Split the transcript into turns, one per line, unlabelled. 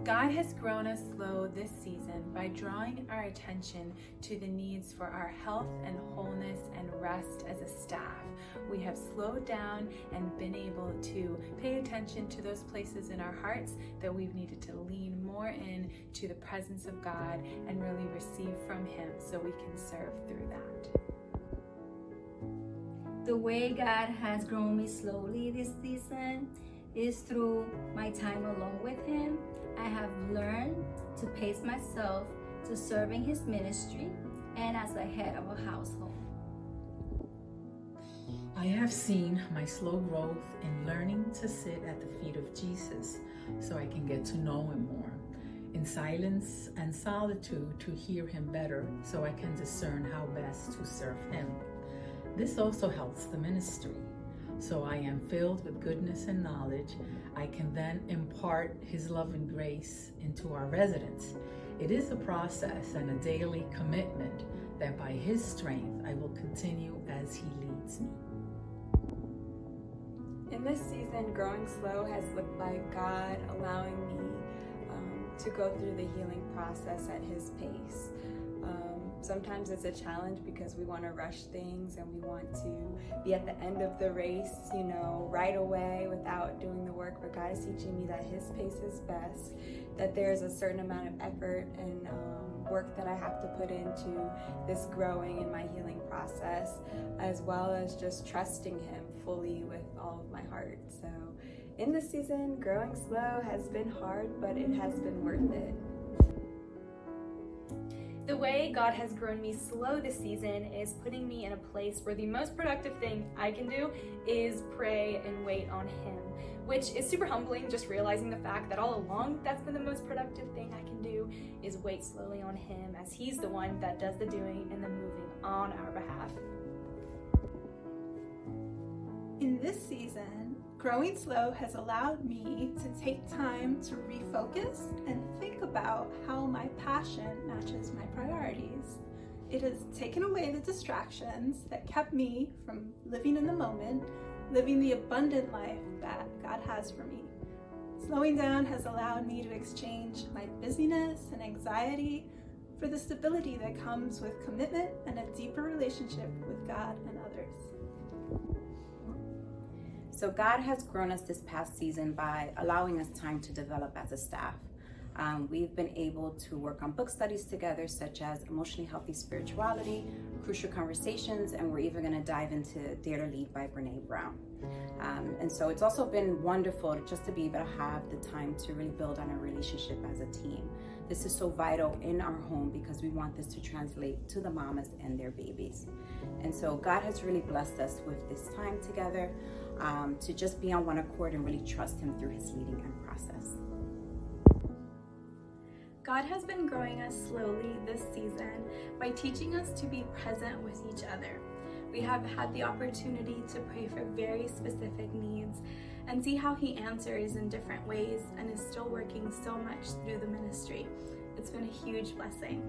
God has grown us slow this season by drawing our attention to the needs for our health and wholeness and rest as a staff. We have slowed down and been able to pay attention to those places in our hearts that we've needed to lean more in to the presence of God and really receive from Him so we can serve through that.
The way God has grown me slowly this season is through my time alone with Him. I have learned to pace myself to serving His ministry and as the head of a household.
I have seen my slow growth in learning to sit at the feet of Jesus so I can get to know Him more, in silence and solitude to hear Him better so I can discern how best to serve Him. This also helps the ministry. So I am filled with goodness and knowledge. I can then impart His love and grace into our residents. It is a process and a daily commitment that by His strength I will continue as He leads me.
In this season, growing slow has looked like God allowing me to go through the healing process at His pace. Sometimes it's a challenge because we want to rush things and we want to be at the end of the race, right away without doing the work. But God is teaching me that His pace is best, that there's a certain amount of effort and work that I have to put into this growing in my healing process, as well as just trusting Him fully with all of my heart. So in this season, growing slow has been hard, but it has been worth it.
The way God has grown me slow this season is putting me in a place where the most productive thing I can do is pray and wait on Him, which is super humbling, just realizing the fact that all along that's been the most productive thing I can do is wait slowly on Him, as He's the one that does the doing and the moving on our behalf.
In this season, growing slow has allowed me to take time to refocus and think about how my passion matches my priorities. It has taken away the distractions that kept me from living in the moment, living the abundant life that God has for me. Slowing down has allowed me to exchange my busyness and anxiety for the stability that comes with commitment and a deeper relationship with God and others.
So God has grown us this past season by allowing us time to develop as a staff. We've been able to work on book studies together, such as Emotionally Healthy Spirituality, Crucial Conversations, and we're even going to dive into Dare to Lead by Brene Brown. And so it's also been wonderful just to be able to have the time to really build on our relationship as a team. This is so vital in our home because we want this to translate to the mamas and their babies. And so God has really blessed us with this time together to just be on one accord and really trust Him through His leading and process.
God has been growing us slowly this season by teaching us to be present with each other. We have had the opportunity to pray for very specific needs and see how He answers in different ways and is still working so much through the ministry. It's been a huge blessing.